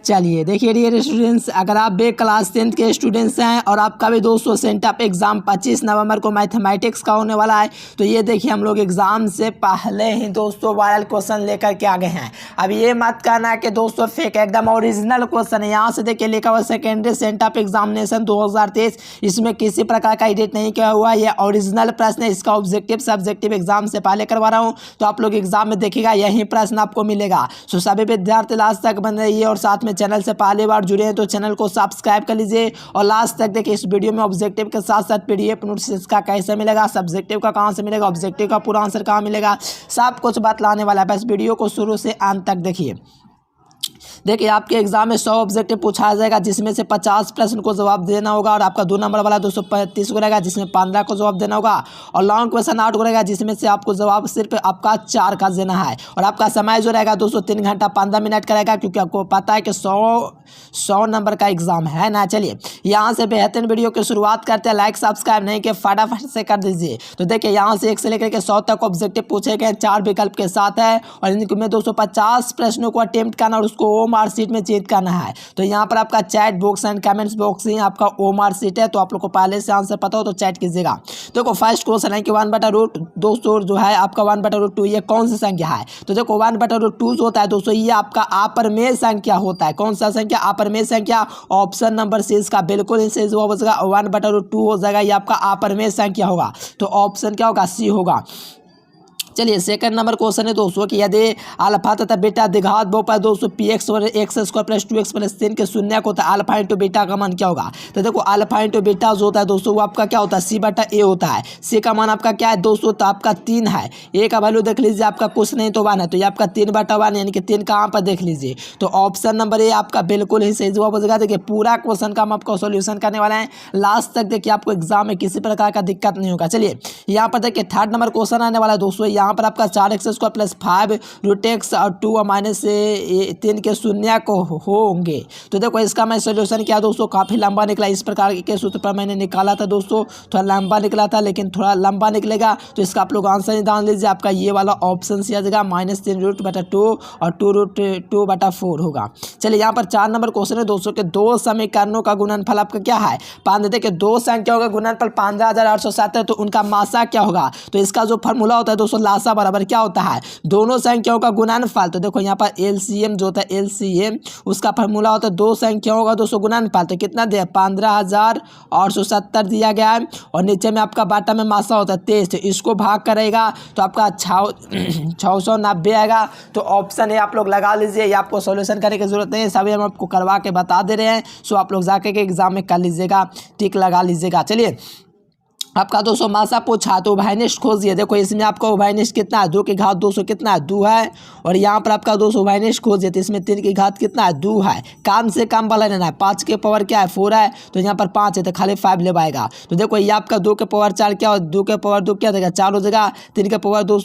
चलिए देखिए dear students, अगर आप भी क्लास 10th के स्टूडेंट्स हैं और आपका भी दोस्तों सेंटअप एग्ज़ाम 25 नवंबर को मैथमेटिक्स का होने वाला है, तो ये देखिए हम लोग एग्ज़ाम से पहले ही दोस्तों वायरल क्वेश्चन लेकर के आ गए हैं। अब ये मत कहना कि दोस्तों फेक, एकदम ओरिजिनल क्वेश्चन है। यहाँ से देखिए लिखा हुआ सेकेंडरी सेंटअप एग्जामिनेशन 2023, इसमें किसी प्रकार का एडिट नहीं किया हुआ, ये ओरिजिनल प्रश्न है। इसका ऑब्जेक्टिव सब्जेक्टिव एग्जाम से पहले करवा रहा हूँ, तो आप लोग एग्जाम में देखिएगा यही प्रश्न आपको मिलेगा। सो सभी विद्यार्थी लास्ट तक बन रहिए और साथ में चैनल से पहली बार जुड़े हैं तो चैनल को सब्सक्राइब कर लीजिए और लास्ट तक देखिए। इस वीडियो में ऑब्जेक्टिव के साथ साथ पीडीएफ नोट्स इसका कैसे मिलेगा, सब्जेक्टिव का कहाँ से मिलेगा, ऑब्जेक्टिव का पूरा आंसर कहाँ मिलेगा, सब कुछ बतलाने वाला है। बस वीडियो को शुरू से अंत तक देखिए। देखिए आपके एग्जाम में 100 ऑब्जेक्टिव पूछा जाएगा, जिसमें से 50 प्रश्न को जवाब देना होगा और आपका 2 नंबर वाला 235 को रहेगा, जिसमें 15 को जवाब देना होगा और लॉन्ग क्वेश्चन 8 को रहेगा, जिसमें से आपको जवाब सिर्फ आपका 4 का देना है। और आपका समय जो रहेगा दोस्तों 3 घंटा 15 मिनट का रहेगा, क्योंकि आपको पता है कि 100 नंबर का एग्जाम है ना। चलिए यहाँ से बेहतरीन वीडियो की शुरुआत करते हैं। लाइक सब्सक्राइब नहीं किया फटाफट से कर दीजिए। तो देखिए यहाँ से 1 से लेकर के 100 तक ऑब्जेक्टिव पूछे गए, 4 विकल्प के साथ है और इनमें 250 प्रश्नों को अटेम्प्ट करना और उसको ओ मार्क शीट में चेक करना है। तो यहाँ पर आपका chat box and comments box ही आपका ओ मार्क शीट है, तो आप लोग को पहले से आंसर पता हो तो चैट कीजिएगा। देखो फर्स्ट क्वेश्चन है कि 1/√, दोस्तों जो है आपका 1/√2 ये कौन सी संख्या है। तो देखो 1/√2 जो होता है दोस्तों ये आपका अपरमेय संख्या होता है। कौन सा संख्या, अपरमेय संख्या। ऑप्शन नंबर सी इसका बिल्कुल ही सही जवाब हो जाएगा, 1/√2 हो जाएगा, ये आपका अपरमेय संख्या होगा। तो ऑप्शन क्या होगा, सी होगा। चलिए सेकंड नंबर क्वेश्चन है दोस्तों कि यदि अल्फा तथा बीटा द्विघात बहुपद दोस्तों px और x² प्लस 2x प्लस 3 के शून्य को होता है, अल्फा इंटू बीटा का मान क्या होगा। तो देखो अल्फा इंटू बीटा जो होता है दोस्तों वो आपका क्या होता है, c/a होता है। c का मान आपका क्या है दोस्तों, तो आपका 3 है। a का वैल्यू देख लीजिए, आपका कुछ नहीं तो 1 है, तो ये आपका 3/1 यानी कि 3 कहाँ पर देख लीजिए। तो ऑप्शन नंबर ए आपका बिल्कुल ही सही जवाब हो जाएगा। देखिए पूरा क्वेश्चन का हम आपको सोल्यूशन करने वाले हैं, लास्ट तक देखिए आपको एग्जाम में किसी प्रकार का दिक्कत नहीं होगा। चलिए यहाँ पर देखिए थर्ड नंबर क्वेश्चन आने वाला है दोस्तों। यहाँ पर आपका 4x² प्लस 5√x और 2 माइनस 3 के शून्य को होंगे। तो देखो इसका मैं सोल्यूशन किया दोस्तों, काफ़ी लंबा निकला। इस प्रकार के सूत्र पर मैंने निकाला था दोस्तों, थोड़ा लंबा निकला था, लेकिन थोड़ा लंबा निकलेगा तो इसका आप लोग आंसर निकाल लीजिए। आपका ये वाला ऑप्शन से आ जाएगा -3√2 और 2√2/4 होगा। चलिए यहाँ पर 4 नंबर क्वेश्चन है दोस्तों के 2 समीकरणों का गुणनफल आपका क्या है। देखिए 2 संख्याओं का गुणनफल 15,870, तो उनका मासा क्या होगा। तो इसका जो फॉर्मूला होता है दोस्तों लासा बराबर क्या होता है, दोनों संख्याओं का गुणनफल। तो देखो यहाँ पर एलसीएम जो होता है एलसीएम उसका फॉर्मूला होता है 2 संख्याओं का दोस्तों गुणनफल। तो कितना दिया, 15,870 दिया गया है और नीचे में आपका बाटा में मासा होता है 23, तो इसको भाग करेगा तो आपका 690 आएगा। तो ऑप्शन है आप लोग लगा लीजिए, ये आपको सॉल्यूशन करने की जरूरत नहीं है, सभी हम आपको करवा के बता दे रहे हैं। सो आप लोग जाके के एग्जाम में कर लीजिएगा, टिक लगा लीजिएगा। चलिए आपका 200 मासा पूछा तो उभयनिष्ठ खोजिए। देखो इसमें आपका उभयनिष्ठ कितना है, 2 की घात 200 कितना है, 2 है। और यहाँ पर आपका 200 उभयनिष्ठ खोजिए तो इसमें 3 की घात कितना है, 2 है। कम से कम वाला लेना है, 5 के पावर क्या है 4 है, तो यहाँ पर 5 है तो खाली 5 ले पाएगा। तो देखो ये आपका 2 के पावर 4 क्या हो, 2 के पावर 2 क्या हो जाएगा 4 हो जाएगा, 3 के पावर 2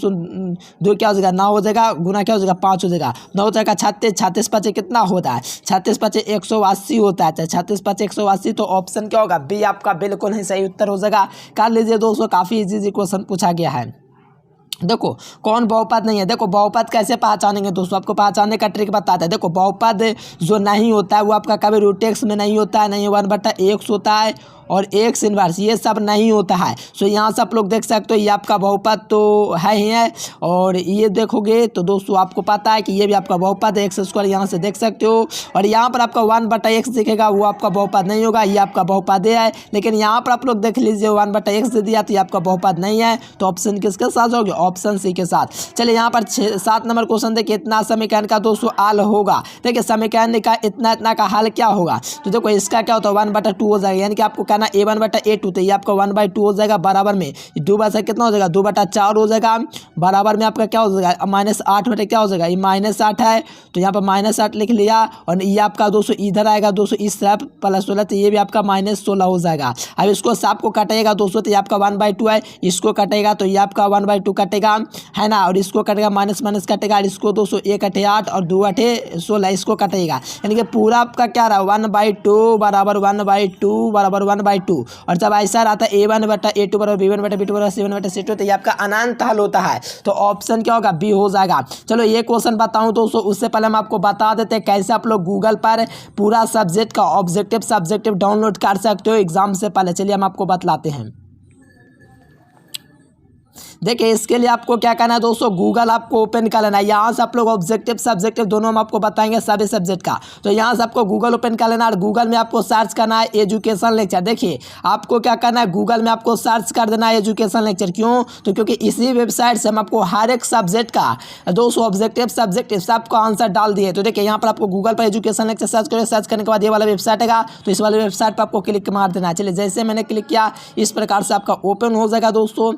क्या हो जाएगा 9 हो जाएगा, गुना क्या हो जाएगा 5 हो जाएगा, 9 हो जाएगा 36, 36 5 कितना होता है, 36 5 180 होता है, 36 5 180। तो ऑप्शन क्या होगा, बी आपका बिल्कुल ही सही उत्तर हो जाएगा। कर लीजिए दोस्तों, काफ़ी इजी क्वेश्चन पूछा गया है। देखो कौन बहुपद नहीं है, देखो बहुपद कैसे पहचानेंगे दोस्तों, आपको पहचानने का ट्रिक बताता है। देखो बहुपद जो नहीं होता है वो आपका कभी √x में नहीं होता है, नहीं 1/x होता है और x इनवर्स ये सब नहीं होता है। सो यहाँ से आप लोग देख सकते हो ये आपका बहुपद तो है ही है, और ये देखोगे तो दोस्तों आपको पता है कि ये भी आपका बहुपद है, x² यहाँ से देख सकते हो। और यहाँ पर आपका 1/x दिखेगा वो आपका बहुपद नहीं होगा, ये आपका बहुपद है। लेकिन यहाँ पर आप लोग देख लीजिए 1/x दे दिया तो ये आपका बहुपद नहीं है। तो ऑप्शन किसके साथ होगा, ऑप्शन सी के साथ। चलिए यहाँ पर 7 नंबर क्वेश्चन देखिए, इतना समीकरण का दोस्तों हल होगा। देखिए समीकरण का इतना का हल क्या होगा। तो देखो इसका क्या होता है 1/2 हो जाएगा, यानी कि आपको कहना a1/a2, तो ये आपका 1/2 हो जाएगा। बराबर में 2 से कितना हो जाएगा 2/4 हो जाएगा। बराबर में आपका क्या हो जाएगा -8 बटे क्या हो जाएगा, ये -8 है तो यहाँ पर -8 लिख लिया। और ये आपका दोस्तों इधर आएगा दोस्तों इस तरफ +16, तो ये भी आपका -16 हो जाएगा। अब इसको सबको कटेगा दोस्तों, तो ये आपका 1/2 है, इसको कटेगा तो ये आपका 1/2 कटेगा है ना, और इसको कटेगा माइनस माइनस कटेगा, और इसको दोस्तों 1 × 8 और 2 × 16 इसको कटेगा। यानी कि पूरा आपका क्या रहा 1/2 बराबर 1/2 बराबर 1/2। और जब ऐसा रहता है a1/a2 बराबर b1/b2 बराबर c1/c2, तो ये आपका अनंत हल होता है। तो ऑप्शन क्या होगा? बी हो जाएगा। चलो ये क्वेश्चन बताऊं दोस्तों, उससे पहले हम आपको बता देते हैं कैसे आप लोग गूगल पर पूरा सब्जेक्ट का ऑब्जेक्टिव सब्जेक्टिव डाउनलोड कर सकते हो एग्जाम से पहले। चलिए हम आपको बतलाते हैं। देखिए इसके लिए आपको क्या करना है दोस्तों, गूगल आपको ओपन कर लेना है। यहाँ से आप लोग ऑब्जेक्टिव सब्जेक्टिव दोनों हम आपको बताएंगे सभी सब्जेक्ट का। तो यहाँ से आपको गूगल ओपन कर लेना है और गूगल में आपको सर्च करना है एजुकेशन लेक्चर। देखिए आपको क्या करना है, गूगल में आपको सर्च कर देना है एजुकेशन लेक्चर। क्यों? तो क्योंकि इसी वेबसाइट से हम आपको हर एक सब्जेक्ट का दोस्तों ऑब्जेक्टिव सब्जेक्टिव सबका आंसर डाल दिए। तो देखिए यहाँ पर आपको गूगल पर एजुकेशन लेक्चर सर्च करें, सर्च करने के बाद ये वाला वेबसाइट आएगा, तो इस वाले वेबसाइट पर आपको क्लिक मार देना है। चलिए जैसे मैंने क्लिक किया इस प्रकार से आपका ओपन हो जाएगा दोस्तों।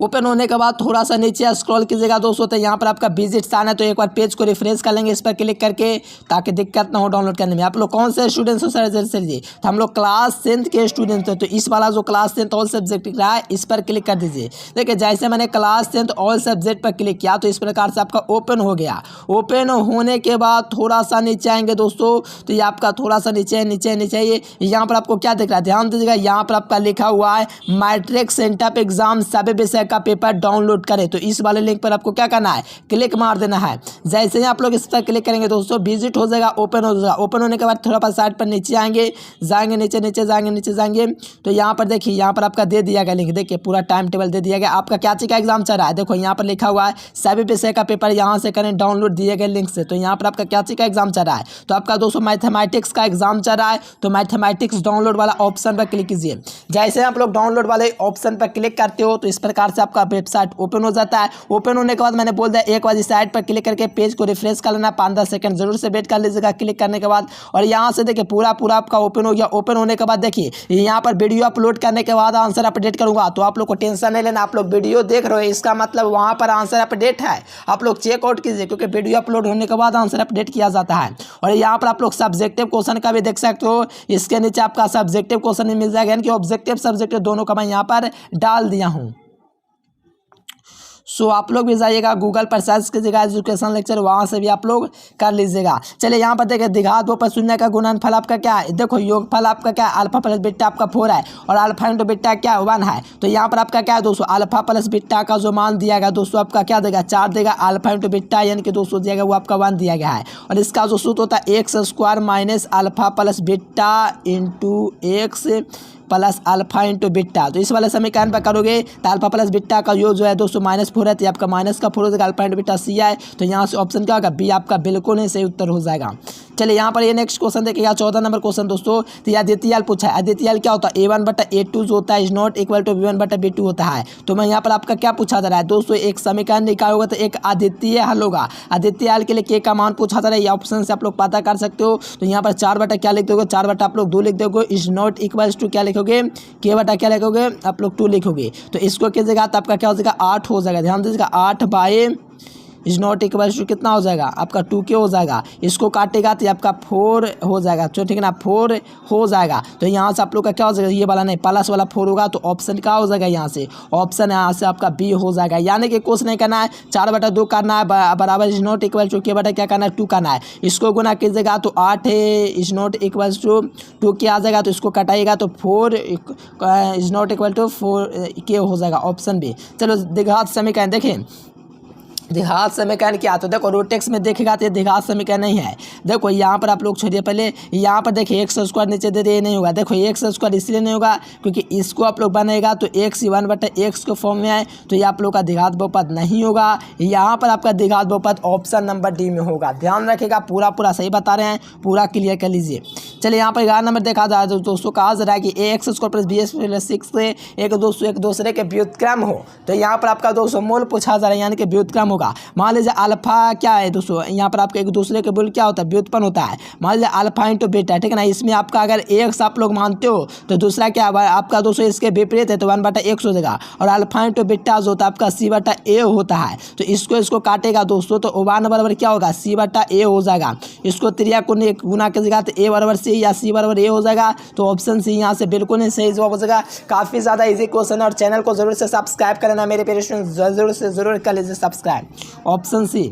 ओपन होने के बाद थोड़ा सा नीचे स्क्रॉल कीजिएगा दोस्तों, तो यहाँ पर आपका विजिट्स आना है। तो एक बार पेज को रिफ्रेश कर लेंगे इस पर क्लिक करके, ताकि दिक्कत ना हो डाउनलोड करने में। आप लोग कौन से स्टूडेंट्स हो सर? जी तो हम लोग क्लास 10th के स्टूडेंट्स हैं। तो इस वाला जो क्लास 10th ऑल सब्जेक्ट दिख रहा है इस पर क्लिक कर दीजिए। देखिए जैसे मैंने क्लास 10th ऑल सब्जेक्ट पर क्लिक किया तो इस प्रकार से आपका ओपन हो गया। ओपन होने के बाद थोड़ा सा नीचे आएंगे दोस्तों, तो ये आपका थोड़ा सा नीचे नीचे नीचे ये यहाँ पर आपको क्या दिख रहा है, ध्यान दीजिएगा। यहाँ पर आपका लिखा हुआ है मैट्रिक सेंटअप एग्जाम सभी विषय का पेपर डाउनलोड करें। तो इस वाले लिंक पर आपको क्या करना है, क्लिक मार देना है। जैसे ही आप लोग इस पर क्लिक करेंगे दोस्तों विजिट हो जाएगा, ओपन हो जाएगा। ओपन होने के बाद थोड़ा सा साइड पर नीचे आएंगे, जाएंगे नीचे नीचे जाएंगे नीचे जाएंगे, तो यहाँ पर देखिए यहाँ पर आपका दे दिया गया लिंक। देखिए पूरा टाइम टेबल दे दिया गया, आपका क्या चीज का एग्जाम चल रहा है। देखो यहाँ पर लिखा हुआ है सभी विषय का पेपर यहाँ से करें डाउनलोड दिए गए लिंक से। तो यहाँ पर आपका क्या चीज का एग्जाम चल रहा है, तो आपका दोस्तों मैथमेटिक्स का एग्जाम चल रहा है। तो मैथमेटिक्स डाउनलोड वाला ऑप्शन पर क्लिक कीजिए। जैसे आप लोग डाउनलोड वाले ऑप्शन पर क्लिक करते हो तो इस प्रकार से आपका वेबसाइट ओपन हो जाता है। ओपन होने के बाद मैंने बोल दिया एक बार इस साइट पर क्लिक करके पेज को रिफ्रेश कर लेना, 5-10 सेकंड जरूर से वेट कर लीजिएगा क्लिक करने के बाद। और यहाँ से देखिए पूरा आपका ओपन हो गया। ओपन होने के बाद देखिए यहाँ पर वीडियो अपलोड करने के बाद आंसर अपडेट करूंगा। तो आप लोग को टेंशन नहीं लेना, आप लोग वीडियो देख रहे हो इसका मतलब वहाँ पर आंसर अपडेट है। आप लोग चेकआउट कीजिए क्योंकि वीडियो अपलोड होने के बाद आंसर अपडेट किया जाता है। और यहाँ पर आप लोग सब्जेक्टिव क्वेश्चन का भी देख सकते हो, इसके नीचे आपका सब्जेक्टिव क्वेश्चन भी मिल जाएगा, यानी कि ऑब्जेक्टिव सब्जेक्टिव दोनों का मैं यहाँ पर डाल दिया हूँ। सो आप लोग भी जाइएगा गूगल पर सर्च कीजिएगा एजुकेशन लेक्चर, वहाँ से भी आप लोग कर लीजिएगा। चलिए यहाँ पर देखिए द्विघात बहुपद शून्य का गुणनफल आपका क्या है। देखो योगफल आपका क्या है, अल्फा प्लस बीटा आपका 4 है और अल्फा इंटू बीटा क्या 1 है। तो यहाँ पर आपका क्या है दोस्तों, अल्फा प्लस बीटा का जो मान दिया गया दोस्तों आपका क्या देगा 4 देगा। अल्फा इंटू बीटा यानी कि दोस्तों दिया गया वो आपका 1 दिया गया है। और इसका जो सूत्र होता है x² minus alpha plus beta into x plus alpha into beta. तो इस वाले समीकरण पर करोगे तो अल्फा प्लस बीटा का योग जो है दोस्तों -4 है, तो आपका माइनस का 4 हो जाएगा। अल्फा इंटू बीटा सी है, तो यहाँ से ऑप्शन क्या होगा, बी आपका बिल्कुल नहीं सही उत्तर हो जाएगा। चलिए यहाँ पर ये नेक्स्ट क्वेश्चन देखिएगा 14 नंबर क्वेश्चन दोस्तों। तो ये अद्वितीय पूछा है। अद्वितीय क्या होता है, a1/a2 जो होता है is not equal to b1/b2 होता है। तो मैं यहाँ पर आपका क्या पूछा जा रहा है दोस्तों, एक समीकरण निकाल होगा तो एक अद्वितीय हल होगा। अद्वितीय हल के लिए के का मान पूछा जा रहा है, ये ऑप्शन से आप लोग पता कर सकते हो। तो यहाँ पर 4 क्या लिख दोगे, 4 आप लोग 2 लिख दोगे। इज नॉट इक्वल टू क्या लिखोगे, के बटा क्या लिखोगे आप लोग 2 लिखोगे। तो इसको कीजिएगा तो आपका क्या हो जाएगा 8 हो जाएगा। ध्यान दीजिएगा 8 by is not equal to कितना हो जाएगा आपका 2 के हो जाएगा। इसको काटेगा तो आपका 4 हो जाएगा। तो ठीक है ना 4 हो जाएगा। तो यहाँ से आप लोग का क्या हो जाएगा, ये वाला नहीं प्लस वाला 4 होगा। तो ऑप्शन क्या हो जाएगा, यहाँ से ऑप्शन यहाँ से आपका बी हो जाएगा। यानी कि कुछ नहीं करना है, 4/2 करना है बराबर इज नॉट इक्वल टू के बटा क्या करना है 2 करना है। इसको गुना कीजिएगा तो 8 इज नॉट इक्वल टू 2 के आ जाएगा। तो इसको कटाइएगा तो 4 इज नॉट इक्वल टू 4 के हो जाएगा, ऑप्शन बी। चलो द्विघात समीकरण देखें, द्विघात समीकरण क्या, तो देखो रोटेक्स में देखेगा तो ये द्विघात समीकरण नहीं है। देखो यहाँ पर आप लोग छोड़िए, पहले यहाँ पर देखिए x² नीचे दे दे, ये नहीं होगा। देखो x² इसलिए नहीं होगा क्योंकि इसको आप लोग बनेगा तो x 1/x के फॉर्म में आए, तो ये आप लोग का द्विघात बहुपद नहीं होगा। यहाँ पर आपका द्विघात बहुपद ऑप्शन नंबर डी में होगा। ध्यान रखिएगा, पूरा सही बता रहे हैं, पूरा क्लियर कर लीजिए। चलिए यहाँ पर 11 नंबर देखा जाए तो दोस्तों कहा जा रहा है कि ax² + bx + 6 से एक दूसरे के व्युत्क्रम हो। तो यहाँ पर आपका दोस्तों मूल पूछा जा रहा है, यानी कि व्युत्क्रम होगा। मान लीजिए अल्फा क्या है दोस्तों, यहाँ पर आपका एक दूसरे के मूल क्या होता है, व्युत्पन्न होता है। मान लीजिए अल्फा इंटू बीटा, ठीक है ना। इसमें आपका अगर x आप लोग मानते हो तो दूसरा क्या आपका दोस्तों इसके विपरीत है, तो 1/x हो जाएगा। और अल्फा इंटू बीटा जो होता है आपका c/a होता है। तो इसको काटेगा दोस्तों तो 1 बराबर क्या होगा, c/a हो जाएगा। इसको त्रिया को गुना कीजिएगा तो a बराबर c या c बराबर a हो जाएगा। तो ऑप्शन सी यहाँ से बिल्कुल नहीं सही जवाब हो जाएगा। काफ़ी ज़्यादा इजी क्वेश्चन है और चैनल को जरूर से सब्सक्राइब करना मेरे प्यारे स्टूडेंट, जरूर से जरूर कर लीजिए सब्सक्राइब। Option C.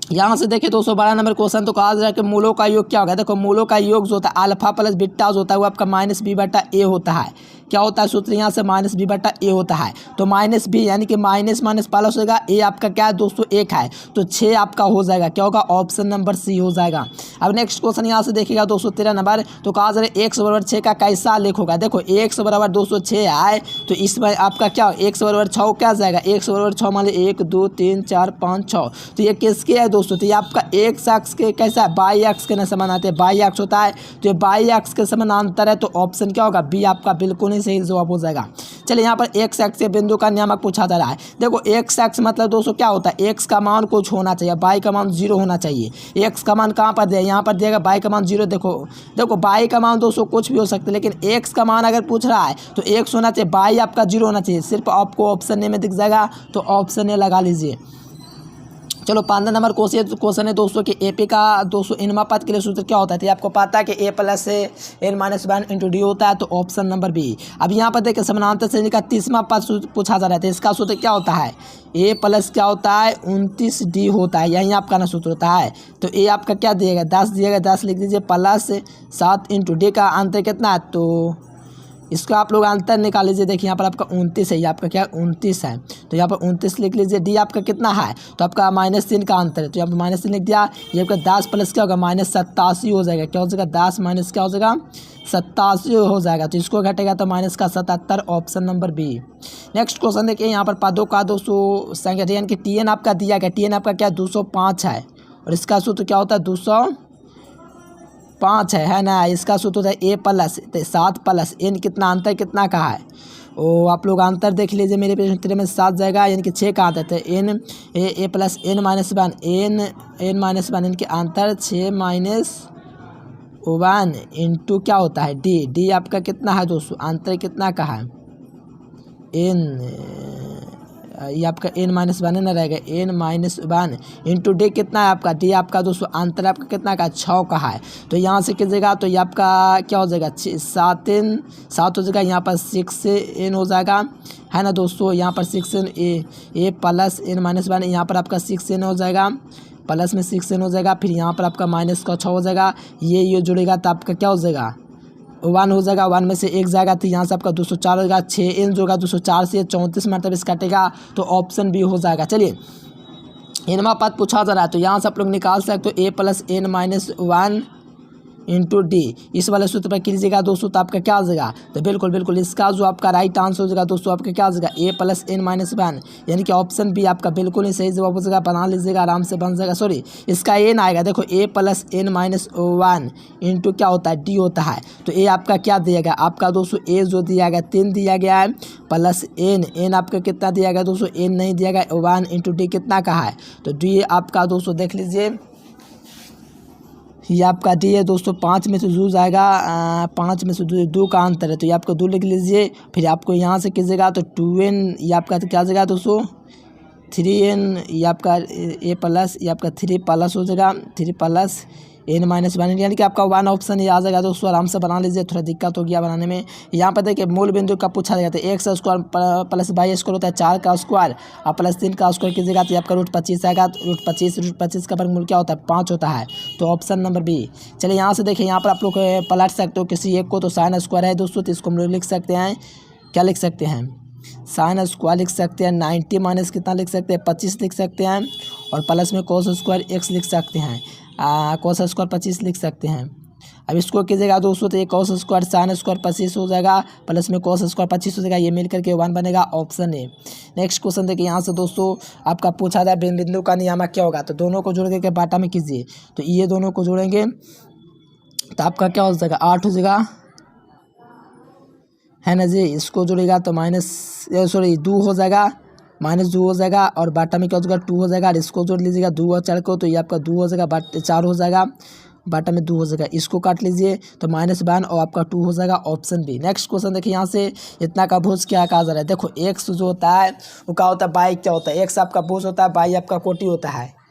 यहाँ से देखिए दोस्तों 12 नंबर क्वेश्चन तो कहा जा रहा है कि मूलों का योग क्या होगा। देखो मूलों का योग जो होता है अल्फा प्लस बीटा जो होता है वो आपका माइनस बी बटा ए होता है। क्या होता है सूत्र यहाँ से माइनस बी बटा ए होता है। तो माइनस बी यानी कि माइनस माइनस प्लस होगा, ए आपका क्या है दोस्तों 1 है, तो 6 आपका हो जाएगा। क्या होगा ऑप्शन नंबर सी हो जाएगा। अब नेक्स्ट क्वेश्चन यहाँ से देखिएगा दोस्तों 13 नंबर तो कहा जा रहा है x बराबर 6 का कैसा लेख होगा। देखो x बराबर दोस्तों 6 आए तो इसमें आपका क्या x बराबर 6 क्या जाएगा, x बराबर 6 मान लीजिए 1 2 3 4 5 6, तो ये किसके है दोस्तों, तो ये आपका x अक्ष के कैसा है बाई अक्ष के समानांतर है, बाई अक्ष होता है तो ये बाई अक्ष के समानांतर है, तो ऑप्शन क्या होगा बी आपका बिल्कुल ही सही जवाब हो जाएगा। चलिए यहाँ पर x अक्ष के बिंदु का नियामक पूछा जा रहा है। देखो x अक्ष मतलब दोस्तों क्या होता है, x का मान कुछ होना चाहिए, बाई का मान 0 होना चाहिए। x का मान कहाँ पर दिया, यहाँ पर दिएगा बाई का मान 0। देखो बाई का मान दोस्तों कुछ भी हो सकता है, लेकिन x का मान अगर पूछ रहा है तो x होना चाहिए, बाई आपका 0 होना चाहिए। सिर्फ आपको ऑप्शन ए में दिख जाएगा, तो ऑप्शन ए लगा लीजिए। चलो 15 नंबर क्वेश्चन है दोस्तों कि एपी का दोस्तों इनमा पद के लिए सूत्र क्या होता है। तो आपको पता है कि a plus N minus 1 into d होता है, तो ऑप्शन नंबर बी। अब यहाँ पर देखिए समानांतर श्रेणी का 30वां पद पूछा जा रहा है, इसका सूत्र क्या होता है, ए प्लस क्या होता है 29 डी होता है, यही आपका ना सूत्र होता है। तो ए आपका क्या दिएगा 10 दिएगा, 10 लिख दीजिए प्लस 7 इंटू डी का अंतर कितना है, तो इसको आप लोग अंतर निकाल लीजिए। देखिए यहाँ पर आपका 29 है, ये आपका क्या 29 है, तो यहाँ पर 29 लिख लीजिए। डी आपका कितना है, तो आपका -3 का अंतर है, तो यहाँ पर -3 लिख दिया। ये आपका 10 प्लस क्या होगा -87 हो जाएगा। क्या हो जाएगा 10 माइनस क्या हो जाएगा 87 हो जाएगा, तो इसको घटेगा तो माइनस का 77, option number B. Next question देखिए यहाँ पर पदों का दोस्तों संख्या यानी कि टी एन आपका दिया गया, टी एन आपका क्या 205 है, और इसका सूत्र क्या होता है 205 है ना। इसका सूत्र होता है ए प्लस 7 प्लस एन, कितना अंतर कितना का है, ओ आप लोग अंतर देख लीजिए। मेरे पेज में 7 जाएगा यानी कि 6 का अंतर है, N A plus N minus 1 N minus 1 इनके अंतर 6 माइनस 1 इंटू क्या होता है डी, डी आपका कितना है दोस्तों अंतर कितना का है एन, ये आपका एन माइनस 1 ना रहेगा, एन माइनस 1 इंटू डी कितना है आपका, डी आपका दोस्तों अंतर आपका कितना का 6 का है। तो यहाँ से कीजिएगा तो ये आपका क्या हो जाएगा 7 हो जाएगा, यहाँ पर 6 एन हो जाएगा है ना दोस्तों। यहाँ पर 6 N A plus N minus 1, यहाँ पर आपका 6 एन हो जाएगा, प्लस में 6 एन हो जाएगा, फिर यहाँ पर आपका माइनस का 6 हो जाएगा, ये जुड़ेगा तो आपका क्या हो जाएगा 1 हो जाएगा, 1 में से 1 जाएगा तो यहाँ से आपका 204 होगा, 6 एन जो होगा 204 से 34 मतलब इस कटेगा, तो ऑप्शन बी हो जाएगा। चलिए इनमें पद पूछा जा रहा है, तो यहाँ से आप लोग निकाल सकते हो a plus N minus 1 into d, इस वाले सूत्र पर कीजिएगा दोस्तों तो आपका क्या आ जाएगा, तो बिल्कुल इसका जो आपका राइट आंसर हो जाएगा दोस्तों आपका क्या आ जाएगा ए प्लस एन माइनस 1, यानी कि ऑप्शन बी आपका बिल्कुल ही सही जवाब हो जाएगा। बना लीजिएगा आराम से बन जाएगा, सॉरी इसका एन आएगा। देखो ए प्लस एन माइनस 1 इंटू क्या होता है डी होता है, तो ए आपका क्या दिया गया आपका दोस्तों ए जो दिया गया 3 दिया गया है, प्लस एन आपका कितना दिया गया दोस्तों एन नहीं दिया गया, 1 इंटू डी कितना का है, तो डी आपका दोस्तों देख लीजिए ये आपका डी है दोस्तों 5 में से 2 जाएगा, 5 में से 2 का अंतर है, तो ये आपको 2 लिख लीजिए। फिर आपको यहाँ से कीजिएगा तो 2n ये आपका क्या जाएगा दोस्तों 3n, ये आपका ए प्लस ये आपका 3 प्लस हो जाएगा 3 प्लस एन माइनस 1, यानी कि आपका 1 ऑप्शन ये आ जाएगा दोस्तों। आराम से बना लीजिए, थोड़ा दिक्कत हो गया बनाने में। यहाँ पर देखिए मूल बिंदु का पूछा जाता है, X square plus Y square होता है 4 का स्क्वायर और प्लस 3 का स्क्वायर कीजिएगा तो आपका √25 आएगा। √25 का वर्गमूल क्या होता है 5 होता है, तो ऑप्शन नंबर बी। चलिए यहाँ से देखिए यहाँ पर आप लोग पलट सकते हो किसी एक को, तो साइन स्क्वायर है दोस्तों, तो इसको हम लोग लिख सकते हैं क्या लिख सकते हैं साइन स्क्वायर लिख सकते हैं, 90 माइनस कितना लिख सकते हैं 25 लिख सकते हैं, और प्लस में कोस स्क्वायर एक्स लिख सकते हैं, कोस स्क्वायर 25 लिख सकते हैं। अब इसको कीजिएगा दोस्तों तो ये कोस स्क्वायर साइन स्क्वायर 25 हो जाएगा, प्लस में कोस स्क्वायर 25 हो जाएगा, ये मिल करके 1 बनेगा, ऑप्शन ए। नेक्स्ट क्वेश्चन देखिए यहाँ से दोस्तों आपका पूछा जाए बिंदु का नियामक क्या होगा, तो दोनों को जोड़ के बाटा में कीजिए, तो ये दोनों को जोड़ेंगे तो आपका क्या हो जाएगा 8 हो जाएगा है ना जी। इसको जोड़ेगा तो -2 हो जाएगा, -2 हो जाएगा, और बाटा में क्या हो जाएगा 2 हो जाएगा, और इसको जोड़ लीजिएगा 2 और 4 को, तो ये आपका 2 हो जाएगा 4 हो जाएगा, बाटा में 2 हो जाएगा, इसको काट लीजिए तो -1 और आपका 2 हो जाएगा, ऑप्शन बी। नेक्स्ट क्वेश्चन देखिए यहाँ से इतना का भुज क्या कहा जा रहा है, देखो एक्स जो होता है वो क्या होता है बाई क्या होता है, एक्स आपका भुज होता है, बाई आपका कोटि होता है।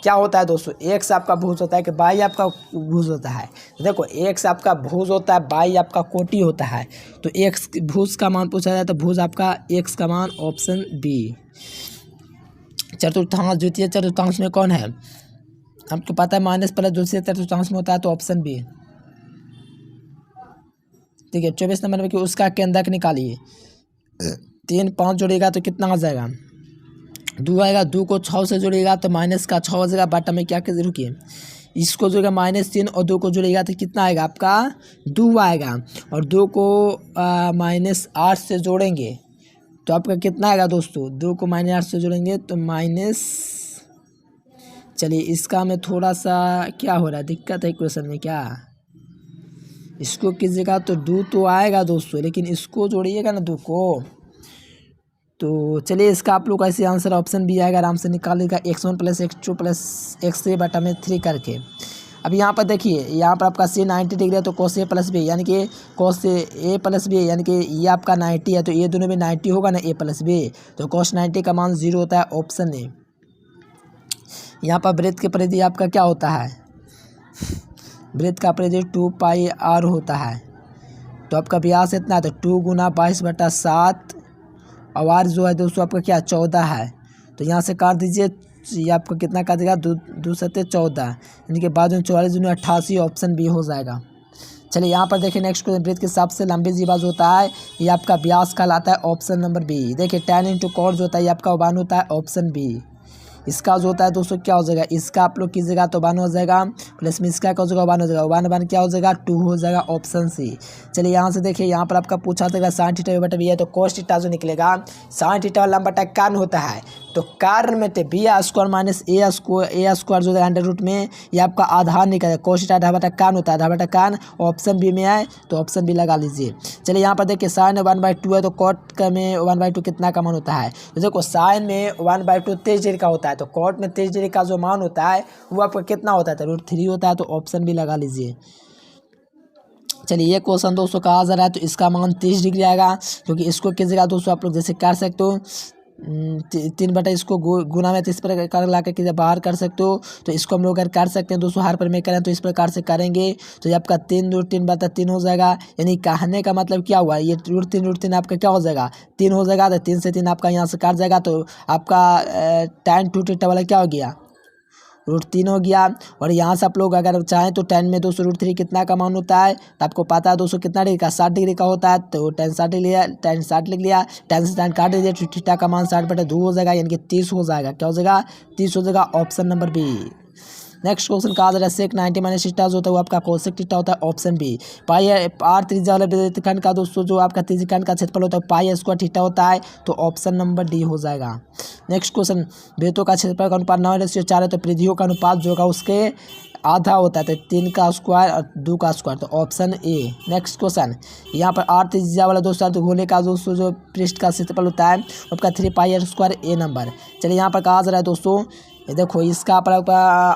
क्या होता है दोस्तों एक्स आपका भुज होता है कि बाई आपका भुज होता है, तो देखो एक्स आपका भुज होता है, बाई आपका कोटि होता है, तो एक्स भुज का मान पूछा जाए तो भुज आपका एक्स का मान ऑप्शन बी। चतुर्थांश द्वितीय चतुर्थांश में कौन है आपको पता है माइनस प्लस दूसरे तरफ चांस में होता है, तो ऑप्शन बी। ठीक है, 24 नंबर में कि उसका केंद्रक निकालिए। 3 5 जोड़ेगा तो कितना आ जाएगा, 2 आएगा। 2 को 6 से जोड़ेगा तो माइनस का 6 हो जाएगा। बटा में क्या कर रुकिए, इसको जोड़ेगा -3 और 2 को जोड़ेगा तो कितना आएगा आपका 2 आएगा। और 2 को -8 से जोड़ेंगे तो आपका कितना आएगा दोस्तों, 2 को -8 से जोड़ेंगे तो माइनस, चलिए इसका में थोड़ा सा क्या हो रहा है, दिक्कत है क्वेश्चन में क्या। इसको कीजिएगा तो 2 तो आएगा दोस्तों, लेकिन इसको जोड़िएगा ना 2 को, तो चलिए इसका आप लोग का ऐसे आंसर ऑप्शन भी आएगा, आराम से निकालिएगा x1 + x2 + x3 बटा में 3 करके। अब यहाँ पर देखिए, यहाँ पर आपका c 90 डिग्री है तो cos a + b यानी कि cos a + b यानी कि ये आपका 90 है, तो ये दोनों में 90 होगा ना a + b, तो cos 90 का मान 0 होता है, ऑप्शन ए। यहाँ पर वृत्त के परिधि आपका क्या होता है, वृत्त का परिधि 2πr होता है। तो आपका व्यास इतना है तो 2 × 22/7 और r जो है दोस्तों आपका क्या 14 है। तो यहाँ से काट दीजिए, ये आपका कितना काट देगा 2 7 14 यानी कि बाद में 44 दूनी 88, ऑप्शन बी हो जाएगा। चलिए यहाँ पर देखिए नेक्स्ट क्वेश्चन, वृत्त के सबसे लंबी जीवा जो होता है ये आपका व्यास कहलाता है, ऑप्शन नंबर बी। देखिए tan × cot जो होता है ये आपका 1 होता है, ऑप्शन बी। इसका जो होता है दोस्तों क्या हो जाएगा, इसका आप लोग कीजिएगा तो 1 हो जाएगा, प्लस में इसका क्या हो जाएगा 1 हो जाएगा, 1 क्या हो जाएगा 2 हो जाएगा, ऑप्शन सी। चलिए यहाँ से देखिए, यहाँ पर आपका पूछा था sin θ बटा बी है, तो cos θ जो निकलेगा sin θ लंब बटा कान होता है, तो कारण में बी² - a² जो है √ में ये आपका आधार निकलेगा, cos θ आधार बटा कान होता है, आधार बटा कान ऑप्शन बी में आए तो ऑप्शन बी लगा लीजिए। चलिए यहाँ पर देखिए sin 1/2 है तो cot का में 1/2 कितना का मान होता है, तो देखो sin में 1/2 23 डिग्री का होता है, तो cot में 23 डिग्री का जो मान होता है वो आपका कितना होता है, तो √3 होता है, तो ऑप्शन बी लगा लीजिए। चलिए ये क्वेश्चन दोस्तों कहा जा रहा है तो इसका मान 30 डिग्री आएगा, क्योंकि इसको किस जगह दोस्तों आप लोग जैसे कर सकते हो 3 बटा इसको गुना में 30 प्रकार ला के बाहर कर सकते हो, तो इसको हम लोग अगर कर सकते हैं दोस्तों हर पर में करें तो इस प्रकार से करेंगे तो ये आपका 3 √ 3 बटा 3 हो जाएगा। यानी कहने का मतलब क्या हुआ, ये √3 आपका क्या हो जाएगा 3 हो जाएगा, तो 3 से 3 आपका यहाँ से काट जाएगा, तो आपका tan 2θ वाला क्या हो गया √3 हो गया। और यहाँ से आप लोग अगर चाहें तो tan में दोस्तों √3 कितना का मान होता है, तो आपको पता है दोस्तों कितना डिग्री का 60 डिग्री का होता है, तो tan 60 लिया, tan 60 लिख लिया, tan से tan काट दीजिए, θ का मान 60/2 हो जाएगा, यानी कि 30 हो जाएगा। क्या हो जाएगा 30 हो जाएगा, option number B. Next question कहा जा रहा है sec 90 - θ जो होता है वो आपका cosec θ होता है, ऑप्शन बी। पाई r त्रिज्या वाले वृत्तखंड का दोस्तों जो आपका त्रिज्यखंड का क्षेत्रफल होता है π² θ होता है, तो ऑप्शन नंबर डी हो जाएगा। नेक्स्ट क्वेश्चन, वृत्तों का क्षेत्रफल का अनुपात 9:4 है तो परिधियों का अनुपात जो होगा उसके आधा होता है, तो 3 का स्क्वायर और 2 का स्क्वायर, तो ऑप्शन ए। नेक्स्ट क्वेश्चन, यहाँ पर r त्रिज्या वाला दोस्तों तो गोले का दोस्तों जो पृष्ठ का क्षेत्रफल होता है आपका 3πr² ए नंबर। चलिए यहाँ पर कहा जा रहा है दोस्तों, ये देखो इसका पर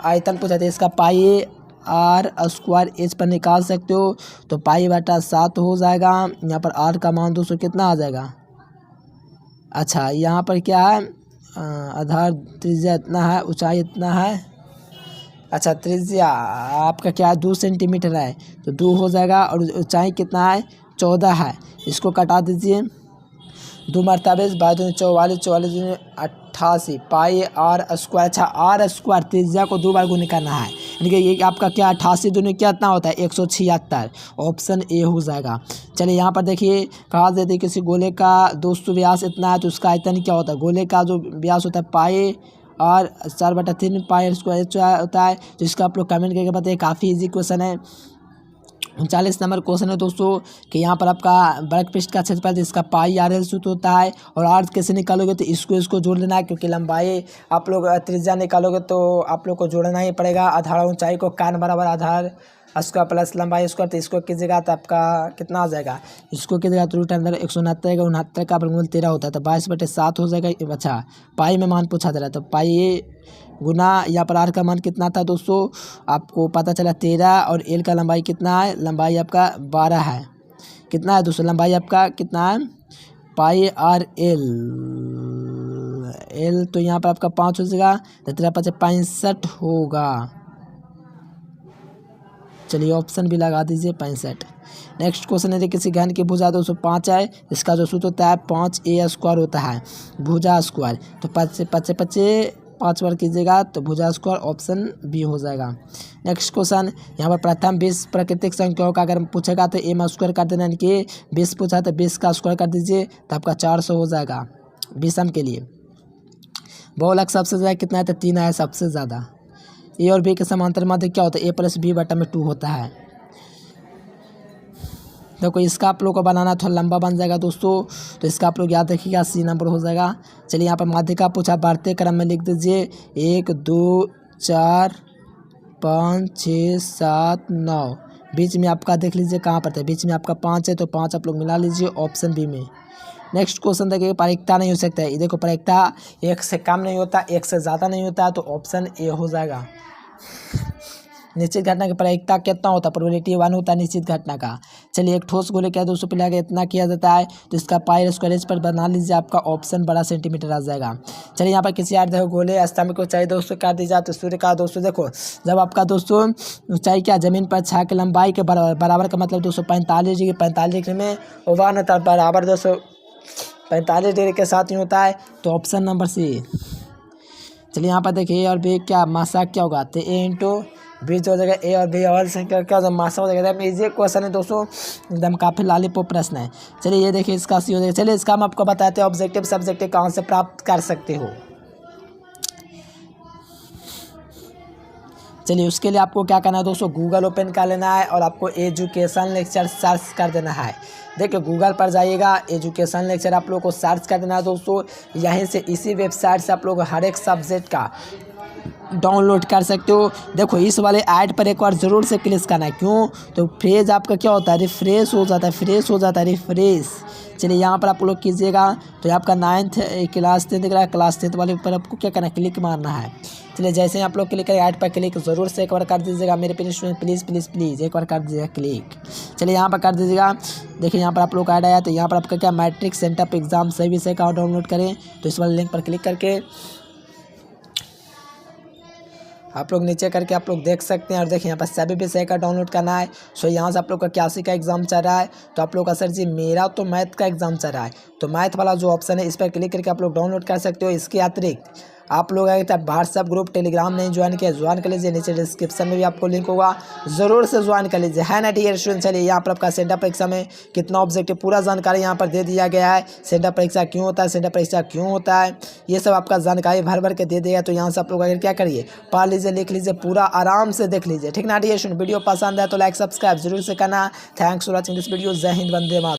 आयतन पूछा था, इसका πr² एच पर निकाल सकते हो, तो π/7 हो जाएगा। यहाँ पर r का मान दोस्तों कितना आ जाएगा, अच्छा यहाँ पर क्या है आधार त्रिज्या इतना है, ऊंचाई इतना है, अच्छा त्रिज्या आपका क्या है 2 सेंटीमीटर है, तो 2 हो जाएगा, और ऊंचाई कितना है 14 है, इसको कटा दीजिए 2 मरतबे 44 44 88 πr²। अच्छा r² त्रिज्या को 2 बार गुना करना है, यानी कि ये आपका क्या 88 दूनी क्या इतना होता है 176, ऑप्शन ए हो जाएगा। चलिए यहाँ पर देखिए कहा जाता है किसी गोले का दोस्तों व्यास इतना है तो उसका आयतन क्या होता है, गोले का जो व्यास होता है πr/3 πr² होता है, तो इसका आप लोग कमेंट करके बताइए, काफ़ी इजी क्वेश्चन है। 39 नंबर क्वेश्चन है दोस्तों कि यहाँ पर आपका वर्ग पृष्ठ का क्षेत्रफल इसका πr सूत्र होता है, और r कैसे निकालोगे तो इसको जोड़ लेना है, क्योंकि लंबाई आप लोग त्रिज्या निकालोगे तो आप लोग को जोड़ना ही पड़ेगा। आधार ऊंचाई को कान बराबर आधार स्क्वायर प्लस लंबाई स्क्वायर, तो इसको कीजिएगा तो आपका कितना आ जाएगा, इसको कीजिएगा तो √अंदर 169 का 69 का वर्गमूल 13 होता है, तो 22/7 हो जाएगा। अच्छा पाई में मान पूछा जा रहा है, तो पाई गुना यहाँ पर r का मान कितना था दोस्तों आपको पता चला 13, और l का लंबाई कितना है, लंबाई आपका 12 है, कितना है दोस्तों लंबाई आपका कितना है πr/l l, तो यहाँ पर आपका 5 हो जाएगा, तो 13×5 = 65 होगा। चलिए ऑप्शन भी लगा दीजिए 65। नेक्स्ट क्वेश्चन है किसी घन की भुजा 205 है, इसका जो सूत्र होता है 5a² होता है भुजा स्क्वायर, तो 5 से 5 5 बार कीजिएगा तो भुजा स्क्वायर ऑप्शन बी हो जाएगा। नेक्स्ट क्वेश्चन यहाँ पर प्रथम 20 प्राकृतिक संख्याओं का अगर पूछेगा तो m स्क्वायर कर देना, यानी कि 20 पूछा तो 20 का स्क्वायर कर दीजिए तो आपका 400 हो जाएगा विषम के लिए। बहुलक सबसे ज़्यादा कितना है तो 3 है सबसे ज़्यादा। ए और बी के समांतर माध्य क्या होता है, a+b/2 होता है। देखो इसका आप लोग को बनाना थोड़ा लंबा बन जाएगा दोस्तों, तो इसका आप लोग याद रखिएगा सी नंबर हो जाएगा। चलिए यहाँ पर माध्य का पूछा, बढ़ते क्रम में लिख दीजिए 1 2 4 5 6 7 9। बीच में आपका देख लीजिए कहाँ पर था, बीच में आपका 5 है तो 5 आप लोग मिला लीजिए ऑप्शन बी में। नेक्स्ट क्वेश्चन देखिए, प्रायिकता नहीं हो सकता है। ये देखो प्रायिकता 1 से कम नहीं होता, 1 से ज़्यादा नहीं होता, तो ऑप्शन ए हो जाएगा। निश्चित घटना की प्रायिकता कितना होता है, प्रोबेबिलिटी 1 होता है निश्चित घटना का। चलिए एक ठोस गोले क्या दोस्तों पहले आगे इतना किया जाता है तो इसका पाई स्क्वायर पर बना लीजिए, आपका ऑप्शन बड़ा सेंटीमीटर आ जाएगा। चलिए यहाँ पर किसी यार देखो गोले स्तंभ को चाहिए दोस्तों काट दी जाए तो सूर्य का दोस्तों देखो जब आपका दोस्तों ऊंचाई क्या जमीन पर छा की लंबाई के बराबर का मतलब दोस्तों 45 डिग्री, 45 डिग्री में वन बराबर दोस्तों 45 डिग्री के साथ ही होता है, तो ऑप्शन नंबर सी। चलिए यहाँ पर देखिए और बी क्या मासा क्या होगा तो ए इंटू बी जो हो जाएगा, ए और बी और संख्या क्या हो मासा हो जाएगा। इजी क्वेश्चन है दोस्तों, एकदम काफ़ी लालीपॉप प्रश्न है। चलिए ये देखिए इसका सी हो जाएगा। चलिए इसका हम आपको बताते हैं ऑब्जेक्टिव सब्जेक्टिव कहाँ से प्राप्त कर सकते हो। चलिए उसके लिए आपको क्या करना है दोस्तों, गूगल ओपन कर लेना है और आपको एजुकेशन लेक्चर सर्च कर देना है। देखिए गूगल पर जाइएगा, एजुकेशन लेक्चर आप लोग को सर्च कर देना है दोस्तों। यहीं से इसी वेबसाइट से आप लोग हर एक सब्जेक्ट का डाउनलोड कर सकते हो। देखो इस वाले ऐड पर एक बार ज़रूर से क्लिक करना है, क्यों तो पेज आपका क्या होता है रिफ्रेश हो जाता है, फ्रेश हो जाता है रिफ्रेश। चलिए यहाँ पर आप लोग कीजिएगा तो आपका 9th क्लास 10 दिख रहा है, क्लास 10 वाले पर आपको क्या करना है क्लिक मारना है। चलिए जैसे ही आप लोग क्लिक करें ऐड पर क्लिक ज़रूर से एक बार कर दीजिएगा मेरे प्रिय स्टूडेंट, प्लीज़ प्लीज़ प्लीज़ एक बार कर दीजिएगा क्लिक। चलिए यहाँ पर कर दीजिएगा। देखिए यहाँ पर आप लोग ऐड आया तो यहाँ पर आपका क्या मैट्रिक सेंटअप एग्जाम सभी विषय का डाउनलोड करें तो इस वाले लिंक पर क्लिक करके आप लोग नीचे करके आप लोग देख सकते हैं। और देखिए यहाँ पर सभी विषय का डाउनलोड करना है। सो यहाँ से आप लोग का 81 का एग्जाम चल रहा है तो आप लोग का सर जी मेरा तो मैथ का एग्जाम चल रहा है, तो मैथ वाला जो ऑप्शन है इस पर क्लिक करके आप लोग डाउनलोड कर सकते हो। इसके अतिरिक्त आप लोग अगर व्हाट्सएप ग्रुप टेलीग्राम नहीं ज्वाइन किया ज्वाइन कर लीजिए, नीचे डिस्क्रिप्शन में भी आपको लिंक होगा, ज़रूर से ज्वाइन कर लीजिए, है ना डियर स्टूडेंट। चलिए यहाँ पर आपका सेंटर परीक्षा में कितना ऑब्जेक्टिव पूरा जानकारी यहाँ पर दे दिया गया है। सेंटर परीक्षा क्यों होता है, सेंटर परीक्षा क्यों होता है, ये सब आपका जानकारी भर भर के दे दिया। तो यहाँ से आप लोग अगर क्या करिए पढ़ लीजिए, लिख लीजिए, पूरा आराम से देख लीजिए, ठीक ना डियर स्टूडेंट। वीडियो पसंद है तो लाइक सब्सक्राइब जरूर से करना। Thanks for watching this video. जय हिंद, वंदे मातरम।